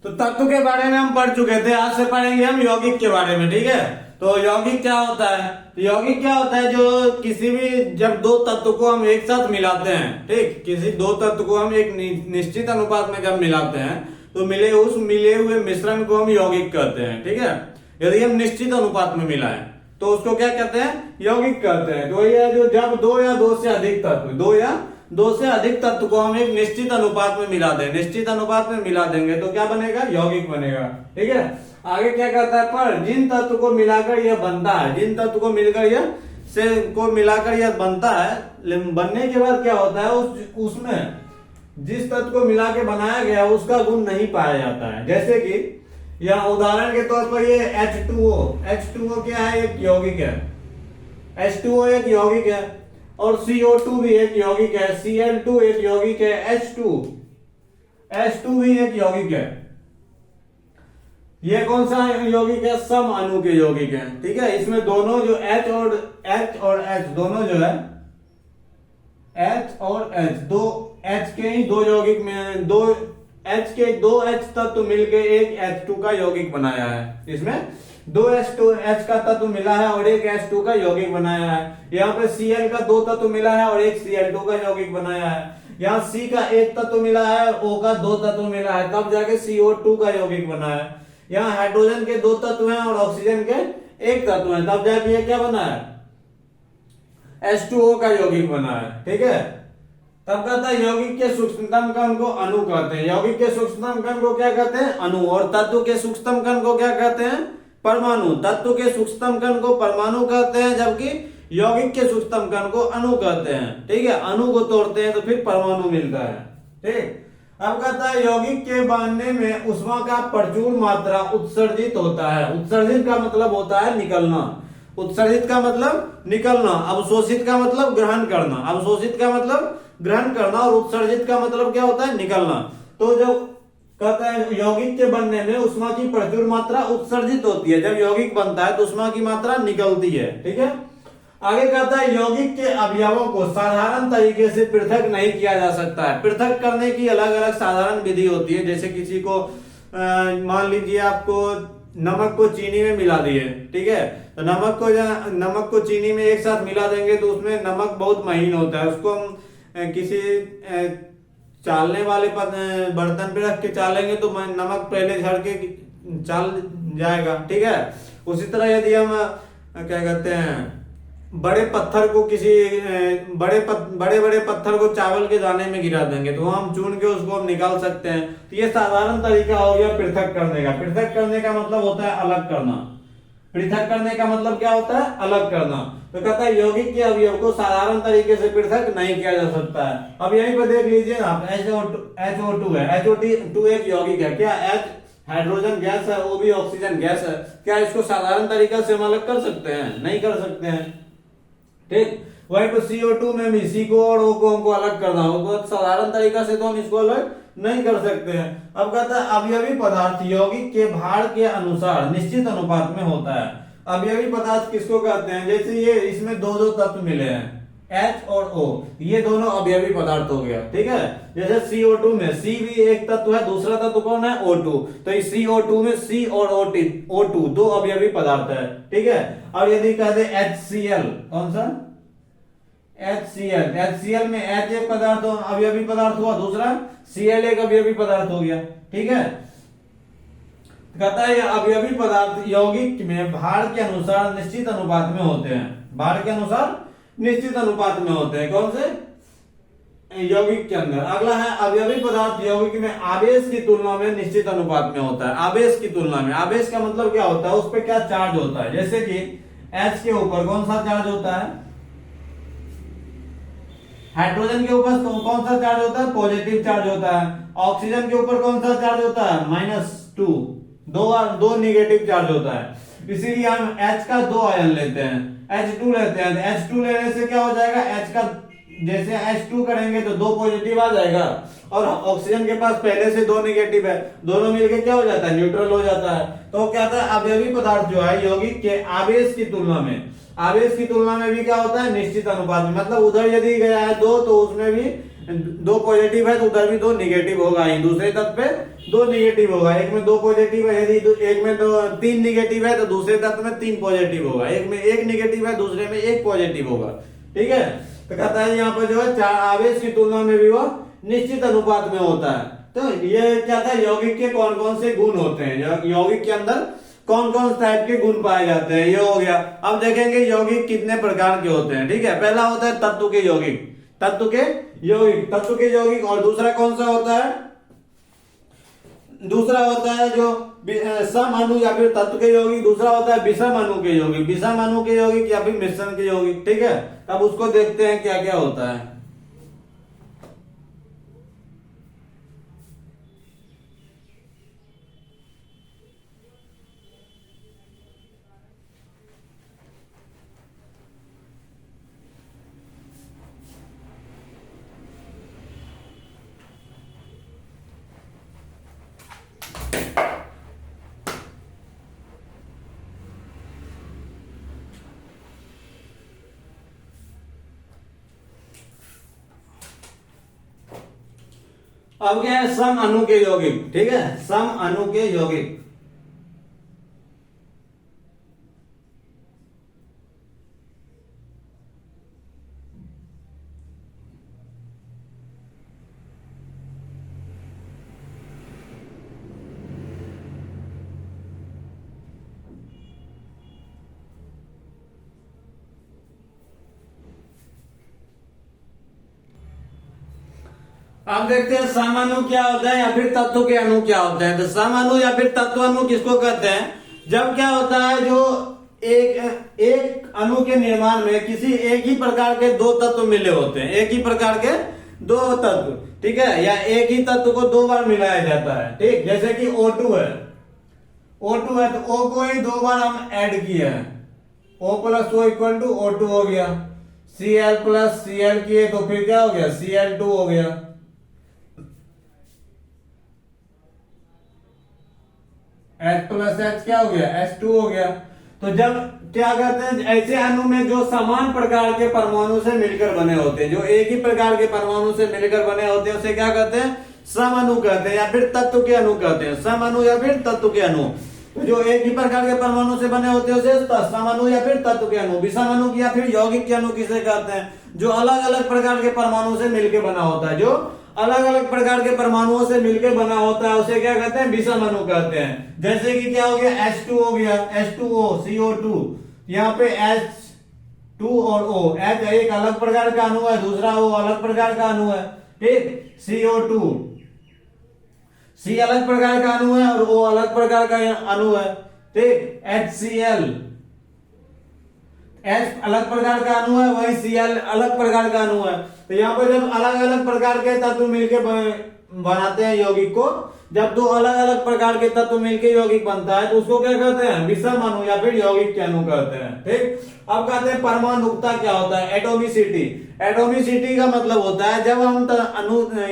तो तत्व के बारे में हम पढ़ चुके थे, आज से पढ़ेंगे हम यौगिक के बारे में। ठीक है, तो यौगिक क्या होता है? यौगिक क्या होता है? जो किसी भी जब दो तत्व को हम एक साथ मिलाते हैं, ठीक, किसी दो तत्व को हम एक निश्चित अनुपात में जब मिलाते हैं तो मिले हुए मिश्रण को हम यौगिक कहते हैं। ठीक है, यदि हम निश्चित अनुपात में मिलाएं तो उसको क्या कहते हैं? यौगिक कहते हैं। तो ये जो जब दो या दो से अधिक तत्व को हम एक निश्चित अनुपात में मिला दें, निश्चित अनुपात में मिला देंगे तो क्या बनेगा? यौगिक बनेगा। ठीक है, आगे क्या कहता है? पर जिन तत्व को मिलाकर यह बनता है, जिन तत्व को मिलाकर यह बनता है, बनने के बाद क्या होता है? उसमें जिस तत्व को मिला के बनाया गया उसका गुण नहीं पाया जाता है। जैसे कि यह उदाहरण के तौर पर ये H2O क्या है? एक यौगिक है। H2O एक यौगिक है और CO2 भी एक यौगिक है, Cl2 एक यौगिक है, H2 भी एक यौगिक है। ये कौन सा यौगिक है? सम अणु के यौगिक है। ठीक है, इसमें दोनों जो H और H दोनों जो है, H और H दो H के ही दो यौगिक में दो H तत्व मिलके एक H2 का यौगिक बनाया है। इसमें दो H का तत्व मिला है और एक H2 का यौगिक बनाया है। यहाँ पे Cl का दो तत्व मिला है और एक Cl2 का यौगिक बनाया है। यहाँ C का एक तत्व मिला है, O का दो तत्व मिला है, तब जाके CO2 का यौगिक बना है। यहाँ हाइड्रोजन के दो तत्व हैं और ऑक्सीजन के एक तत्व हैं, तब जाके ये क्या बना है? H2O का यौगिक बना है। ठीक है, तब कहता है यौगिक के सूक्ष्मतम कण को अणु कहते हैं। यौगिक के सूक्ष्मतम कण को क्या कहते हैं? अणु। और तत्व के सूक्ष्मतम कण को क्या कहते हैं? परमाणु। तत्व के सूक्ष्मतम कण को परमाणु कहते हैं, जबकि यौगिक के सूक्ष्मतम कण को अणु कहते हैं। ठीक है, अणु को तोड़ते हैं तो फिर परमाणु मिलता है। ठीक, अब कहता है यौगिक के बनने में ऊष्मा का प्रचुर मात्रा उत्सर्जित होता है। उत्सर्जित का मतलब होता है निकलना, उत्सर्जित का मतलब निकलना, अवशोषित का मतलब ग्रहण करना, अवशोषित का मतलब ग्रहण करना और उत्सर्जित का मतलब क्या होता है? निकलना। तो जो कहता है यौगिक के बनने में ऊष्मा की प्रचुर मात्रा उत्सर्जित होती है, जब यौगिक बनता है तो ऊष्मा की मात्रा निकलती है। ठीक है, आगे कहता है यौगिक के अवयवों को साधारण तरीके से पृथक नहीं किया जा सकता है। पृथक करने की अलग अलग साधारण विधि होती है। जैसे किसी को मान लीजिए आपको नमक को चीनी में मिला दिए, ठीक है, तो नमक को चीनी में एक साथ मिला देंगे तो उसमें नमक बहुत महीन होता है, उसको हम किसी चालने वाले बर्तन पे रख के चालेंगे तो नमक पहले झड़ के चाल जाएगा। ठीक है, उसी तरह यदि हम क्या कहते हैं बड़े पत्थर को बड़े पत्थर को चावल के दाने में गिरा देंगे तो हम चुन के उसको हम निकाल सकते हैं। तो ये साधारण तरीका हो गया पृथक करने का। पृथक करने का मतलब होता है अलग करना। पृथक करने का मतलब क्या होता है? अलग करना। तो कहता है यौगिक के अवयव को साधारण तरीके से पृथक नहीं किया जा सकता है। अब यहीं पर देख लीजिए आप, HO2 है, HO2 एक यौगिक है। क्या H हाइड्रोजन गैस है, O भी ऑक्सीजन गैस है। क्या इसको साधारण तरीका से हम अलग कर सकते हैं? नहीं कर सकते हैं। ठीक, वहीं पर CO2 में भी C को और O को हमको अलग करना होगा, साधारण तरीका से तो हम इसको अलग नहीं कर सकते हैं। अब कहता है अवयवी पदार्थ यौगिक के भार के अनुसार निश्चित अनुपात में होता है। अवयवी पदार्थ किसको कहते हैं? जैसे ये इसमें दो दो तत्व मिले हैं, H और O, ये दोनों अवयवी पदार्थ हो गया। ठीक है, जैसे CO2 में C भी एक तत्व है, दूसरा तत्व कौन है? O2। तो इस CO2 में C और O2 दो अवयवी पदार्थ है। ठीक है, और यदि कहते HCl, कौन सा? HCl में H एक पदार्थ अवयवी पदार्थ हुआ, दूसरा Cl एक अवयवी पदार्थ हो गया। ठीक है, कहता है अवयवी पदार्थ यौगिक में भार के अनुसार निश्चित अनुपात में होते हैं। भार के अनुसार निश्चित अनुपात में होते हैं। कौन से? यौगिक के अंदर। अगला है अवयवी पदार्थ यौगिक में आवेश की तुलना में निश्चित अनुपात में होता है। आवेश की तुलना में, आवेश का मतलब क्या होता है? उस पर क्या चार्ज होता है। जैसे कि H के ऊपर कौन सा चार्ज होता है? हाइड्रोजन के ऊपर कौन सा चार्ज होता है? पॉजिटिव चार्ज होता है। ऑक्सीजन के ऊपर कौन सा चार्ज होता है? -2, दो निगेटिव चार्ज होता है। इसीलिए हम H का दो आयन लेते हैं, H2 लेते हैं। H2 लेने से क्या हो जाएगा? H का जैसे H2 करेंगे तो दो पॉजिटिव आ जाएगा और ऑक्सीजन के पास पहले से दो निगेटिव है, दोनों मिलके क्या हो जाता है? न्यूट्रल हो जाता है। तो क्या होता है? अवयवी पदार्थ जो है यौगिक के आवेश की तुलना में भी क्या होता है? निश्चित अनुपात में। मतलब उधर यदि गया है दो तो उसमें भी दो पॉजिटिव है तो उधर भी दो निगेटिव होगा ही, दूसरे तत्व पे दो निगेटिव होगा, एक में दो पॉजिटिव है, यदि एक में तो तीन निगेटिव है तो दूसरे तत्व में तीन पॉजिटिव होगा, एक में एक निगेटिव है दूसरे में एक पॉजिटिव होगा। ठीक है, तो कहता है यहाँ पर जो है चार आवेश की तुलना में भी वो निश्चित अनुपात में होता है। तो ये क्या था, यौगिक के कौन कौन से गुण होते हैं, यौगिक के अंदर कौन कौन टाइप के गुण पाए जाते हैं, ये हो गया। अब देखेंगे यौगिक कितने प्रकार के होते हैं। ठीक है, पहला होता है तत्व के यौगिक, तत्व के यौगिक। और दूसरा कौन सा होता है, दूसरा होता है जो सम अणु या फिर तत्व के यौगिक, दूसरा होता है विषम अणु के यौगिक, विषम अणु के यौगिक या फिर मिश्रण के यौगिक। ठीक है, अब उसको देखते हैं क्या क्या होता है। अब क्या है, सम अणु के यौगिक। ठीक है, सम अणु के यौगिक। अब देखते हैं सम अणु क्या होता है या फिर तत्व के अणु क्या होते हैं। तो सम अणु या फिर तत्व अणु किसको कहते हैं, जब क्या होता है जो एक अणु के निर्माण में किसी एक ही प्रकार के दो तत्व मिले होते हैं, एक ही प्रकार के दो तत्व। ठीक है, या एक ही तत्व को दो बार मिलाया जाता है। ठीक, जैसे कि O2 है, O2 है तो O को ही दो बार हम ऐड किए हैं, O plus O equal to O2 हो गया। Cl प्लस Cl किए तो फिर क्या हो गया, Cl2 हो गया। H प्लस H क्या हो गया, H2 हो गया। तो जब क्या कहते हैं, ऐसे अणु में जो समान प्रकार के परमाणु से मिलकर बने होते हैं, जो एक ही प्रकार के परमाणु से मिलकर बने होते हैं, उसे क्या कहते हैं, सम अणु कहते हैं या फिर तत्व के अणु कहते हैं। सम अणु या फिर तत्व के अणु, जो एक ही प्रकार के परमाणु से बने होते हैं उसे सम अणु या फिर तत्व के अणु। विषम अणु या फिर यौगिक के अणु किसे कहते हैं, जो अलग अलग प्रकार के परमाणु से मिलकर बना होता है, जो अलग अलग प्रकार के परमाणुओं से मिलकर बना होता है, उसे क्या कहते हैं, विषम अणु कहते हैं। जैसे कि क्या हो गया, H2 हो गया, H2O CO2, यहाँ पे H2 और O, H एक अलग प्रकार का अणु है, दूसरा O अलग प्रकार का अणु है। ठीक, CO2 C अलग प्रकार का अणु है और O अलग प्रकार का अणु है। ठीक, HCl H अलग प्रकार का अणु है, वही Cl अलग प्रकार का अणु है। तो यहाँ पर जब अलग अलग प्रकार के तत्व मिलके बनाते हैं यौगिक को, जब दो अलग अलग प्रकार के तत्व मिलके यौगिक बनता है तो उसको क्या कहते हैं, विषम अणु या फिर यौगिक के अणु कहते हैं। ठीक, अब कहते हैं परमाणुकता क्या होता है, एटोमिसिटी। एटोमिसिटी का मतलब होता है जब हम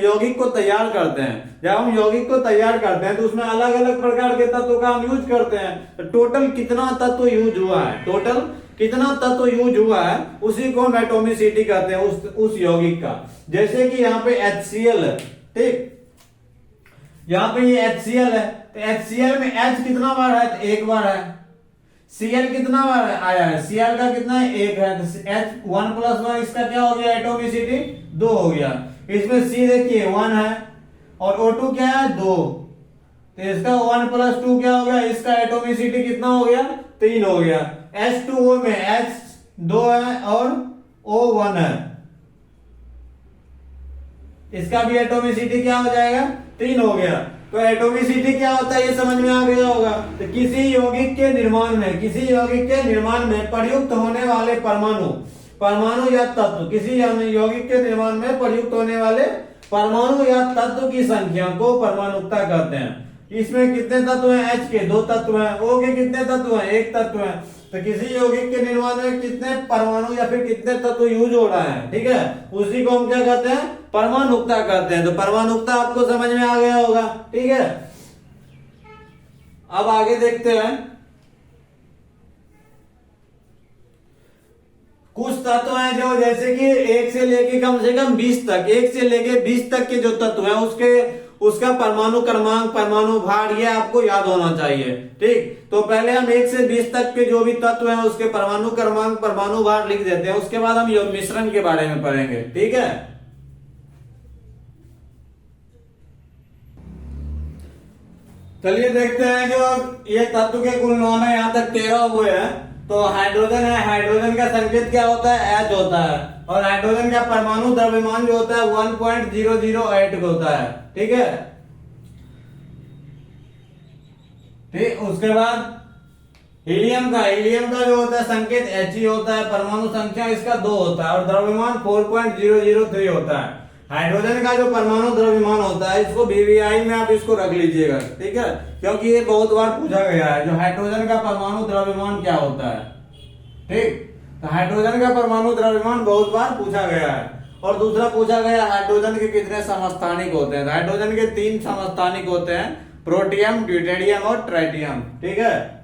यौगिक को तैयार करते हैं, जब हम यौगिक को तैयार करते हैं तो उसमें अलग अलग प्रकार के तत्वों का हम यूज करते हैं। टोटल कितना तत्व यूज हुआ है, टोटल कितना तत्व यूज हुआ है, उसी को हम एटोमिसिटी कहते हैं उस यौगिक का। जैसे कि यहाँ पे HCl है। ठीक, यहाँ पे ये HCl है तो HCl में H कितना बार है, तो एक बार है। Cl कितना बार आया है, Cl का कितना है, एक है। तो H 1 प्लस 1 इसका क्या हो गया, एटोमिसिटी 2 हो गया। इसमें C देखिए 1 है और O2 क्या है, 2, तो इसका 1 प्लस 2 क्या हो गया, इसका एटोमिसिटी कितना हो गया, 3 हो गया। H2O में H 2 है और O 1 है, इसका भी एटोमिसिटी क्या हो जाएगा, 3 हो गया। तो एटोमिसिटी क्या होता है ये समझ में आ गया होगा। तो किसी यौगिक के निर्माण में प्रयुक्त होने वाले परमाणु या तत्व, किसी यौगिक के निर्माण में प्रयुक्त होने वाले परमाणु या तत्व की संख्या को परमाणुकता कहते हैं। इसमें कितने तत्व हैं, H के 2 तत्व हैं, O के कितने तत्व हैं, 1 तत्व है। तो किसी यौगिक के निर्माण में कितने परमाणु या फिर कितने तत्व यूज हो रहा है, ठीक है, उसी को हम क्या कहते हैं, परमाणुकता कहते हैं। तो परमाणुकता आपको समझ में आ गया होगा। ठीक है, अब आगे देखते हैं। कुछ तत्व हैं जो जैसे कि 1 से लेके कम से कम 20 तक, 1 से लेके 20 तक के जो तत्व हैं उसका परमाणु क्रमांक, परमाणु भार, ये आपको याद होना चाहिए। ठीक, तो पहले हम 1 से 20 तक के जो भी तत्व हैं उसके परमाणु क्रमांक, परमाणु भार लिख देते हैं, उसके बाद हम यौगिक मिश्रण के बारे में पढ़ेंगे। ठीक है, चलिए देखते हैं। जो ये तत्व के कुल नाम है, यहाँ तक 13 हुए हैं। तो हाइड्रोजन है, हाइड्रोजन का संकेत क्या होता है? H होता है, और हाइड्रोजन का परमाणु द्रव्यमान जो होता है 1.008 होता है। ठीक है, ठीक, उसके बाद हीलियम का जो होता है संकेत He होता है, परमाणु संख्या इसका 2 होता है, और द्रव्यमान 4.003 होता है। हाइड्रोजन का जो परमाणु द्रव्यमान होता है, इसको वीवीआई में आप इसको रख लीजिएगा। ठीक है, क्योंकि ये बहुत बार पूछा गया है, जो हाइड्रोजन का परमाणु द्रव्यमान क्या होता है। ठीक, तो हाइड्रोजन का परमाणु द्रव्यमान बहुत बार पूछा गया है। और दूसरा पूछा गया, हाइड्रोजन के कितने समस्थानिक होते हैं? हाइड्रोजन के 3 समस्थानिक होते हैं, प्रोटियम, ड्यूटेरियम और ट्राइटियम। ठीक है,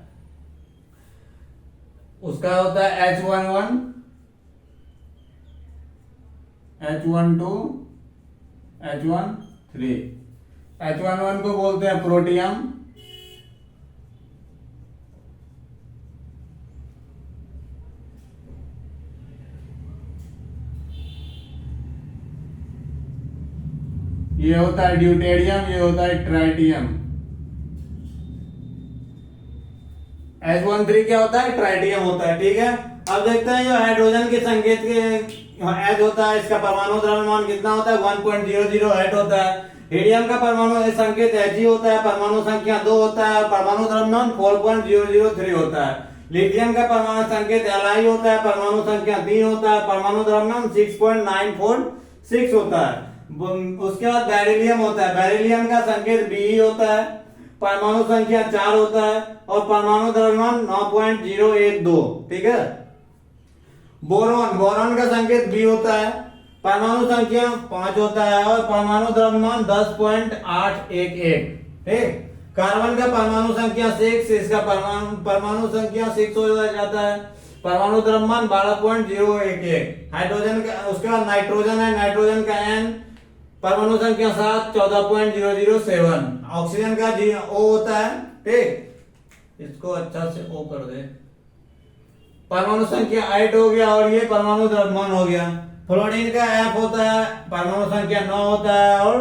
उसका होता है H11, H12, H13। H11 को बोलते हैं प्रोटियम, ये होता है ड्यूटेरियम, ये होता है ट्राइटियम। H13 क्या होता है? ट्राइटियम होता है। ठीक है, अब देखते हैं जो हाइड्रोजन के संकेत के H होता है, इसका परमाणु द्रव्यमान कितना होता है? 1.008 होता है। हीलियम का परमाणु संकेत He होता है, परमाणु संख्या 2 होता है, और परमाणु द्रव्यमान 4.003 होता है। लिथियम का परमाणु संकेत Li होता है, परमाणु संख्या 3 होता है, परमाणु द्रव्यमान 6.946 होता है। उसके बाद बेरिलियम होता है, बेरिलियम का संकेत Be होता है, परमाणु संख्या 4 होता है, और परमाणु द्रव्यमान 9.012। ठीक है, बोरॉन का संकेत B होता है, परमाणु संख्या 5 होता है, और परमाणु द्रव्यमान 10.811। ठीक, कार्बन का परमाणु संख्या 6, इसका परमाणु संख्या 6 हो जाता है, परमाणु द्रव्यमान 12.011। हाइड्रोजन का, उसके बाद नाइट्रोजन है, नाइट्रोजन का N, परमाणु संख्या 7, 14.007। ऑक्सीजन का O होता है। ठीक, इसको अच्छा से O कर दे, परमाणु संख्या 8 हो गया, और ये परमाणु द्रव्यमान हो गया। फ्लोरीन का F होता है, परमाणु संख्या 9 होता है, और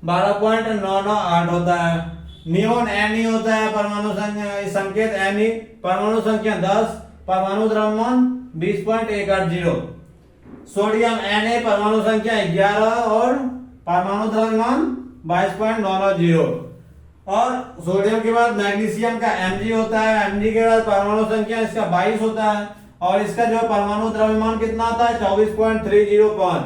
12.998 होता है। नियोन Ne होता है, परमाणु संख्या संकेत Ne, परमाणु संख्या 10, परमाणु द्रव्यमान 20.180। सोडियम Na, परमाणु संख्या 11, और परमाणु द्रव्यमान 22.990। और सोडियम के बाद मैग्नीशियम का Mg होता है, Mg के बाद परमाणु संख्या इसका 22 होता है, और इसका जो परमाणु द्रव्यमान कितना आता है? 24.305।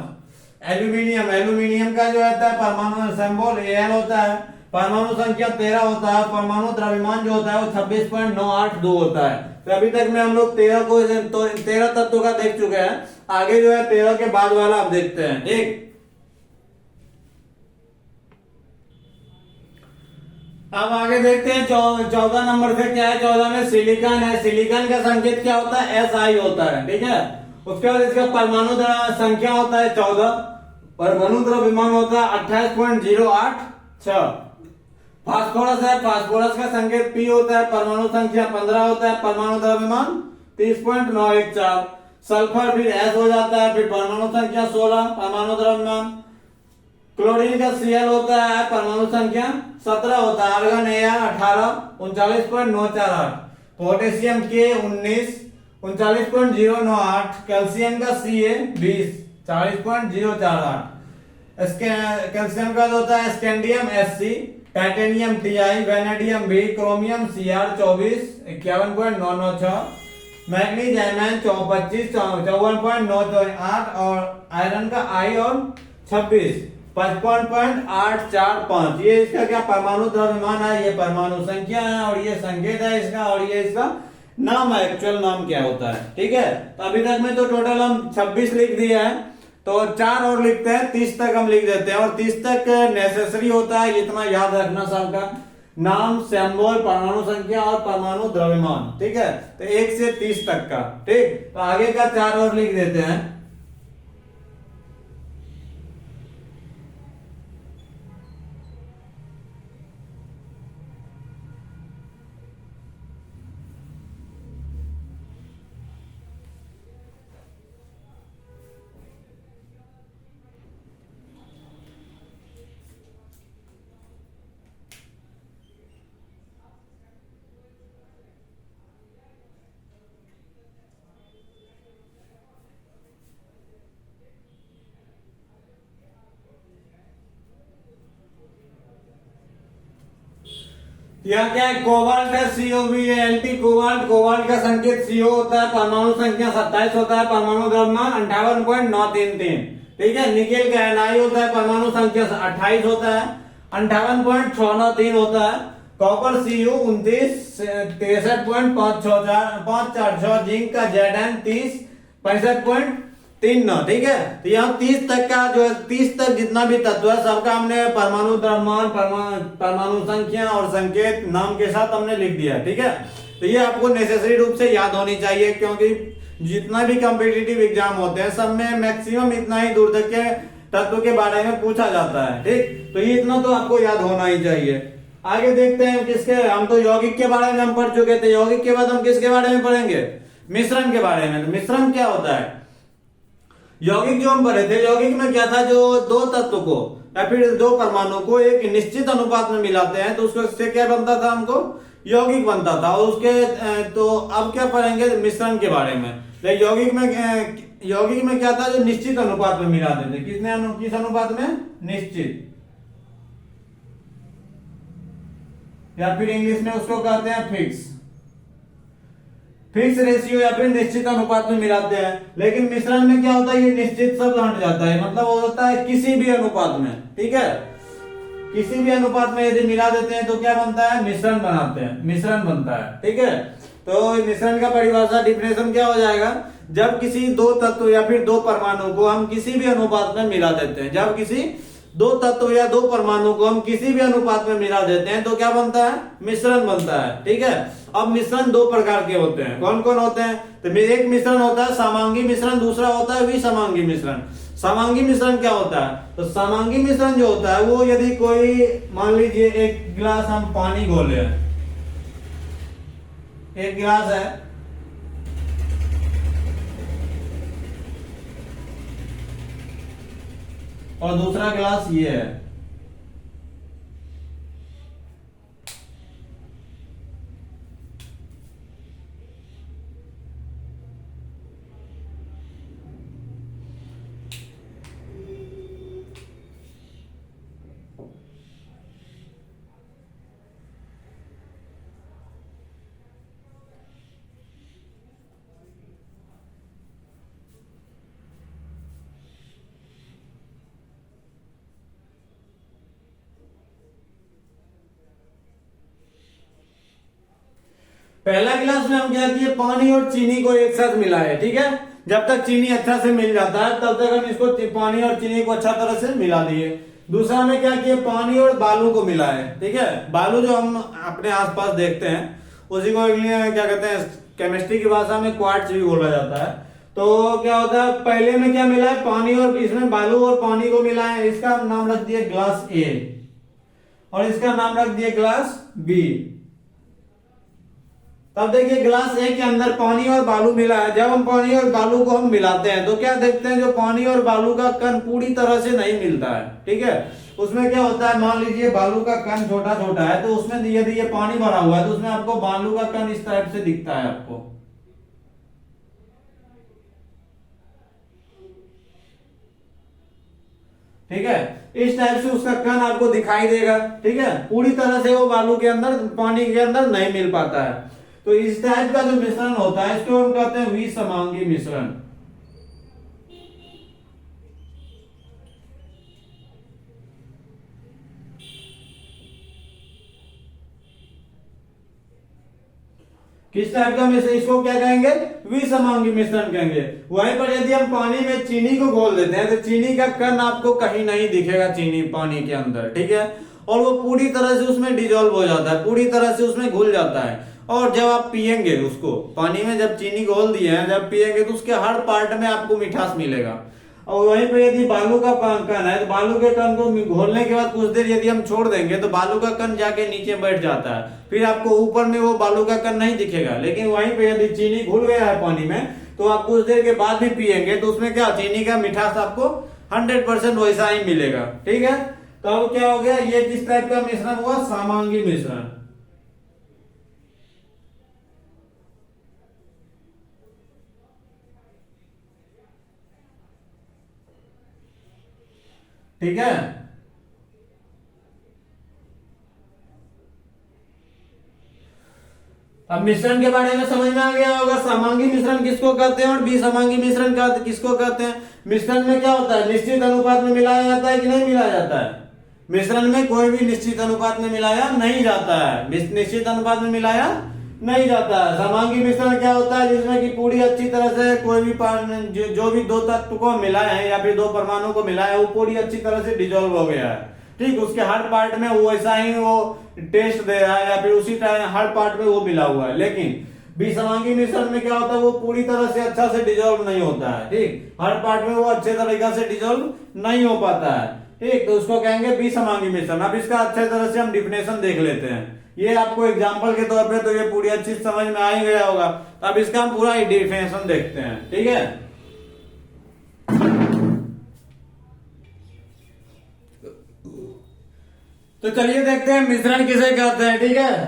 एल्यूमिनियम का जो होता है परमाणु सिंबल Al होता है, परमाणु संख्या 13 होता है, परमाणु द्रव्यमान जो होता है वो 26.982 होता है। तो अभी तक में हम लोग 13 तत्वों का देख चुके हैं। आगे जो है 13 के बाद वाला आप देखते हैं। ठीक, अब आगे देखते हैं 14 नंबर पे क्या है। 14 में सिलिकॉन है, सिलिकॉन का संकेत क्या होता है? Si होता है। ठीक है, उसके बाद इसका परमाणु संख्या होता है 14, परमाणु द्रव्यमान होता है 28.086। फास्फोरस है, फास्फोरस का संकेत P होता है, परमाणु संख्या 15 होता है, परमाणु द्रव्यमान 30.914। सल्फर फिर S हो जाता है, फिर परमाणु संख्या 16, परमाणु द्रव्यमान। क्लोरीन का Cl होता है, परमाणु संख्या 17 होता है, argon Ar 18, 39.948। Potassium K 19, 39.098। Calcium का Ca 20, 40.048। कैल्शियम का होता है scandium Sc, titanium Ti, vanadium V, chromium Cr 24, 51.996। Manganese Mn 25, 54.928, और आयरन का I और 26, 55.845। ये इसका क्या परमाणु द्रव्यमान है, ये परमाणु संख्या है, और ये संकेत है इसका, और ये इसका नाम है, एक्चुअल नाम क्या होता है। ठीक है, तो अभी तक में तो टोटल हम 26 लिख दिया है, तो 4 और लिखते हैं, 30 तक हम लिख देते हैं। और 30 तक नेसेसरी होता है, इतना याद रखना सबका। नाम, सिंबल, परमाणु संख्या और परमाणु द्रव्यमान। ठीक है, तो 1 से 30 तक का। ठीक, तो आगे का 4 और लिख देते हैं। यहाँ क्या है, कोबाल्ट है, COBALT, कोबाल्ट। कोबाल्ट का संकेत CO होता है, परमाणु संख्या 27 होता है, परमाणु द्रव्यमान 58.933। ठीक है, निकेल का Ni होता है, परमाणु संख्या 28 होता है, 58.693 होता है। कॉपर Cu 29 63.546, जिंक का Zn 30 65.39। ठीक है, तो यहाँ 30 तक का जो है, 30 तक जितना भी तत्व है सबका हमने परमाणु द्रव्यमान, परमाणु संख्या और संकेत नाम के साथ हमने लिख दिया। ठीक है, तो ये आपको नेसेसरी रूप से याद होनी चाहिए, क्योंकि जितना भी कॉम्पिटिटिव एग्जाम होते हैं सब में मैक्सिमम इतना ही दूर तक के तत्व के बारे में पूछा जाता है। ठीक, तो ये इतना तो आपको याद होना ही चाहिए। आगे देखते हैं किसके, हम तो यौगिक के बारे में हम पढ़ चुके थे। यौगिक के बाद हम किसके बारे में पढ़ेंगे, मिश्रण के बारे में। तो मिश्रण क्या होता है, यौगिक जो हम पढ़े थे, यौगिक में क्या था, जो दो तत्व को या फिर दो परमाणु को एक निश्चित अनुपात में मिलाते हैं तो उसको से क्या बनता था, हमको यौगिक बनता था। और उसके तो अब क्या पढ़ेंगे, मिश्रण के बारे में। यौगिक में क्या था, जो निश्चित अनुपात में मिलाते थे। किस अनुपात में, निश्चित, या फिर इंग्लिश में उसको कहते हैं फिक्स रेशियो या फिर निश्चित अनुपात में मिलाते हैं। लेकिन मिश्रण में क्या होता है, ये निश्चित शब्द हट जाता है, मतलब वो होता है किसी भी अनुपात में। ठीक है, किसी भी अनुपात में यदि मिला देते हैं तो क्या बनता है, मिश्रण बनाते हैं, मिश्रण बनता है। ठीक है, तो मिश्रण का परिभाषा डिफिनेशन क्या हो जाएगा, जब किसी दो तत्व या फिर दो परमाणु को हम किसी भी अनुपात में मिला देते हैं। जब किसी दो तत्व या दो परमाणु को हम किसी भी अनुपात में मिला देते हैं तो क्या बनता है, मिश्रण बनता है। ठीक है, अब मिश्रण दो प्रकार के होते हैं। कौन कौन होते हैं, तो एक मिश्रण होता है समांगी मिश्रण, दूसरा होता है विसमांगी मिश्रण। समांगी मिश्रण क्या होता है, तो समांगी मिश्रण जो होता है वो, यदि कोई मान लीजिए एक गिलास हम पानी घोले, एक गिलास है और दूसरा गिलास ये है। पहला गिलास में हम क्या किए, पानी और चीनी को एक साथ मिलाए। ठीक है, जब तक चीनी अच्छा से मिल जाता है तब तक हम इसको पानी और चीनी को अच्छा तरह से मिला दिए। दूसरा में क्या किए, पानी और बालू को मिलाए। ठीक है, बालू जो हम अपने आसपास देखते हैं उसी को क्या कहते हैं, केमिस्ट्री की भाषा में क्वार्ट्ज भी बोला जाता है। तो क्या होता है, पहले में क्या मिला है, पानी, और इसमें बालू और पानी को मिलाए। इसका नाम रख दिया ग्लास ए और इसका नाम रख दिया ग्लास बी। तब देखिए ग्लास ए के अंदर पानी और बालू मिला है। जब हम पानी और बालू को हम मिलाते हैं तो क्या देखते हैं, जो पानी और बालू का कण पूरी तरह से नहीं मिलता है। ठीक है, उसमें क्या होता है, मान लीजिए बालू का कण छोटा छोटा है तो उसमें यदि ये पानी भरा हुआ है तो उसमें आपको बालू का कण इस टाइप से दिखता है आपको। ठीक है, इस टाइप से उसका कण आपको दिखाई देगा। ठीक है, पूरी तरह से वो बालू के अंदर, पानी के अंदर नहीं मिल पाता है। तो इस टाइप का जो मिश्रण होता है इसको हम कहते हैं विसमांगी मिश्रण। किस टाइप का मिश्रण, इसको क्या कहेंगे, विसमांगी मिश्रण कहेंगे। वहीं पर यदि हम पानी में चीनी को घोल देते हैं तो चीनी का कण आपको कहीं नहीं दिखेगा, चीनी पानी के अंदर। ठीक है, और वो पूरी तरह से उसमें डिजोल्व हो जाता है, पूरी तरह से उसमें घुल जाता है। और जब आप पिएंगे उसको, पानी में जब चीनी घोल दिए हैं, जब पिएंगे तो उसके हर पार्ट में आपको मिठास मिलेगा। और वहीं पे यदि बालू का कण है तो बालू के कण को घोलने के बाद कुछ देर यदि हम छोड़ देंगे तो बालू का कण जाके नीचे बैठ जाता है, फिर आपको ऊपर में वो बालू का कण नहीं दिखेगा। लेकिन वहीं पे यदि चीनी घुल गया है पानी में तो आप कुछ देर के बाद भी पिएंगे तो उसमें क्या, चीनी का मिठास आपको 100% वैसा ही मिलेगा। ठीक है, तो अब क्या हो गया, ये किस टाइप का मिश्रण हुआ, समांगी मिश्रण। ठीक है, अब मिश्रण के बारे में समझ में आ गया होगा, समांगी मिश्रण किसको कहते हैं और विसमांगी मिश्रण किसको कहते हैं। मिश्रण में क्या होता है, निश्चित अनुपात में मिलाया जाता है कि नहीं मिलाया जाता है। मिश्रण में कोई भी निश्चित अनुपात में मिलाया नहीं जाता है, निश्चित अनुपात में मिलाया नहीं जाता है। समांगी मिश्रण क्या होता है, जिसमें कि पूरी अच्छी तरह से कोई भी जो भी दो तत्व को मिलाया है या फिर दो परमाणु को मिलाया है वो पूरी अच्छी तरह से डिजोल्व हो गया है। ठीक, उसके हर पार्ट में वो वैसा ही वो टेस्ट दे रहा है या फिर उसी टाइम हर पार्ट में वो मिला हुआ है। लेकिन विसमांगी मिश्रण में क्या होता है, वो पूरी तरह से अच्छा से डिजोल्व नहीं होता है। ठीक, हर पार्ट में वो अच्छे तरीका से डिजोल्व नहीं हो पाता है। ठीक, तो उसको कहेंगे विसमांगी मिश्रण। अब इसका अच्छे तरह से हम डिफिनेशन देख लेते हैं। ये आपको एग्जाम्पल के तौर पे तो ये पूरी अच्छी समझ में आ ही गया होगा। तो अब इसका हम पूरा डिफिनेशन देखते हैं। ठीक है, तो चलिए देखते हैं मिश्रण किसे कहते हैं। ठीक है,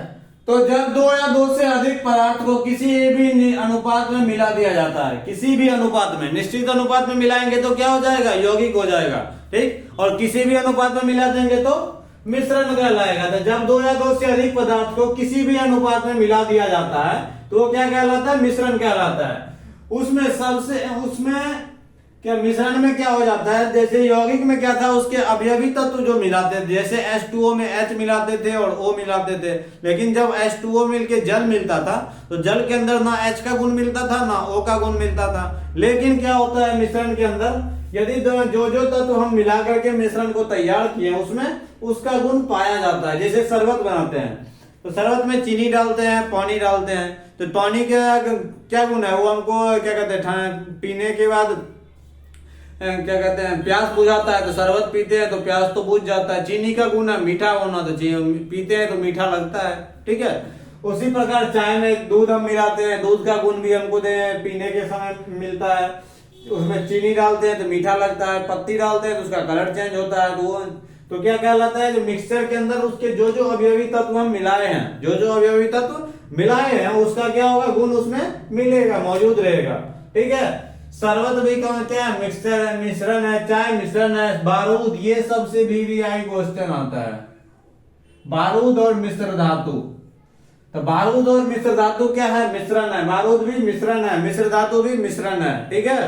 तो जब दो या दो से अधिक पदार्थ को किसी भी अनुपात में मिला दिया जाता है, किसी भी अनुपात में, निश्चित अनुपात में मिलाएंगे तो क्या हो जाएगा, यौगिक हो जाएगा। ठीक, और किसी भी अनुपात में मिला देंगे तो मिश्रण कहलाएगा। तो जब दो या दो से अधिक पदार्थ को किसी भी अनुपात में मिला दिया जाता है तो वो क्या कहलाता है, मिश्रण कहलाता है। उसमें क्या मिश्रण में क्या हो जाता है, जैसे यौगिक में क्या था, उसके अवयवी तत्व जो मिलाते थे, जैसे H2O में H मिलाते थे और O मिलाते थे। लेकिन जब H2O मिलके जल मिलता था तो जल के अंदर ना H का गुण मिलता था ना O का गुण मिलता था। लेकिन क्या होता है मिश्रण के अंदर, यदि जो तत्व हम मिला करके मिश्रण को तैयार किए उसमें उसका गुण पाया जाता है। जैसे शरबत बनाते हैं तो शरबत में चीनी डालते हैं, पानी डालते हैं, तो पानी का क्या गुण है, वो हमको क्या कहते हैं, पीने के बाद क्या कहते हैं, प्यास बुझाता है। तो शरबत पीते हैं तो प्यास तो बुझ जाता है। चीनी का गुण है मीठा होना, तो पीते हैं तो मीठा लगता है। ठीक है, उसी प्रकार चाय में दूध हम मिलाते हैं, दूध का गुण भी हमको पीने के समय मिलता है। उसमें चीनी डालते हैं तो मीठा लगता है, पत्ती डालते हैं तो उसका कलर चेंज होता है। तो क्या कहलाता है, जो मिक्सचर के अंदर उसके जो जो अवयवी तत्व हम मिलाए हैं, जो जो अवयवी तत्व मिलाए हैं उसका क्या होगा, गुण उसमें मिलेगा, मौजूद रहेगा। ठीक है, शरबत भी क्या है, मिक्सचर है, मिश्रण है, चाय मिश्रण है, बारूद, ये सबसे भी आई क्वेश्चन आता है, बारूद और मिश्र धातु। तो बारूद और मिश्र धातु क्या है, मिश्रण है। बारूद भी मिश्रण है, मिश्र धातु भी मिश्रण है। ठीक है,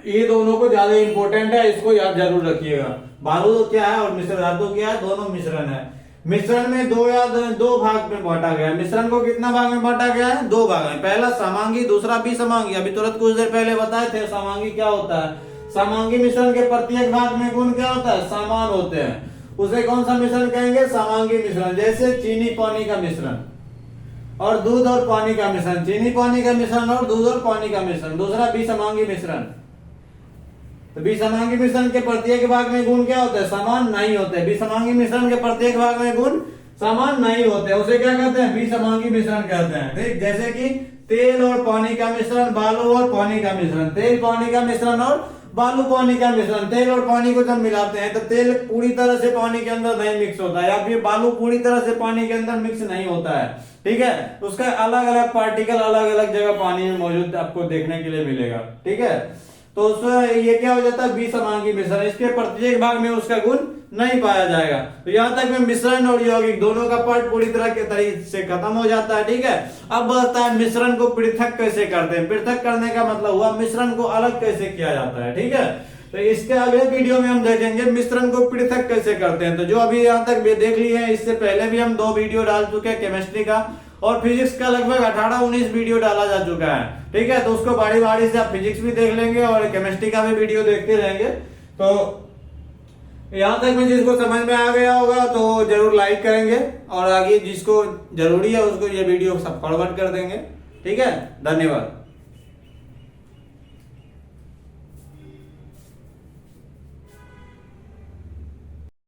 ये दोनों को ज्यादा इंपॉर्टेंट है, इसको याद जरूर रखिएगा। बारूद क्या है और मिश्र धातु क्या है, दोनों मिश्रण है। मिश्रण में दो भाग में बांटा गया है। मिश्रण को कितना भाग में बांटा गया है, दो भाग में। पहला समांगी, दूसरा विसमांगी। अभी तुरंत कुछ देर पहले बताए थे समांगी क्या होता है। समांगी मिश्रण के प्रत्येक भाग में गुण क्या होता है, समान होते हैं। उसे कौन सा मिश्रण कहेंगे, समांगी मिश्रण। जैसे चीनी पानी का मिश्रण और दूध और पानी का मिश्रण, चीनी पानी का मिश्रण और दूध और पानी का मिश्रण। दूसरा विसमांगी मिश्रण। तो विसमांगी मिश्रण के प्रत्येक भाग में गुण क्या होते हैं, समान नहीं होते। विसमांगी मिश्रण के प्रत्येक भाग में गुण समान नहीं होते, उसे क्या कहते हैं, विसमांगी मिश्रण कहते हैं। ठीक, जैसे कि तेल और पानी का मिश्रण, बालू और पानी का मिश्रण, तेल पानी का मिश्रण और बालू पानी का मिश्रण। तेल और पानी को जब मिलाते हैं तो तेल पूरी तरह से पानी के अंदर नहीं मिक्स होता है, या फिर बालू पूरी तरह से पानी के अंदर मिक्स नहीं होता है। ठीक है, उसका अलग अलग पार्टिकल अलग अलग जगह पानी में मौजूद आपको देखने के लिए मिलेगा। ठीक है, तो उसमें ये क्या हो जाता है, विसमांगी मिश्रण। इसके प्रत्येक भाग में उसका गुण नहीं पाया जाएगा। तो यहाँ तक में मिश्रण और यौगिक दोनों का पार्ट पूरी तरह के तरीके से खत्म हो जाता है। ठीक है, अब बढ़ता है मिश्रण को पृथक कैसे करते हैं। पृथक करने का मतलब हुआ मिश्रण को अलग कैसे किया जाता है। ठीक है, तो इसके अगले वीडियो में हम देखेंगे मिश्रण को पृथक कैसे करते हैं। तो जो अभी यहाँ तक देख लिए हैं, इससे पहले भी हम 2 वीडियो डाल चुके हैं, केमिस्ट्री का और फिजिक्स का लगभग 18-19 वीडियो डाला जा चुका है। ठीक है, तो उसको बारी बारी से आप फिजिक्स भी देख लेंगे और केमिस्ट्री का भी वीडियो देखते रहेंगे। तो यहाँ तक में जिसको समझ में आ गया होगा तो जरूर लाइक करेंगे, और आगे जिसको जरूरी है उसको ये वीडियो सब फॉरवर्ड कर देंगे। ठीक है, धन्यवाद।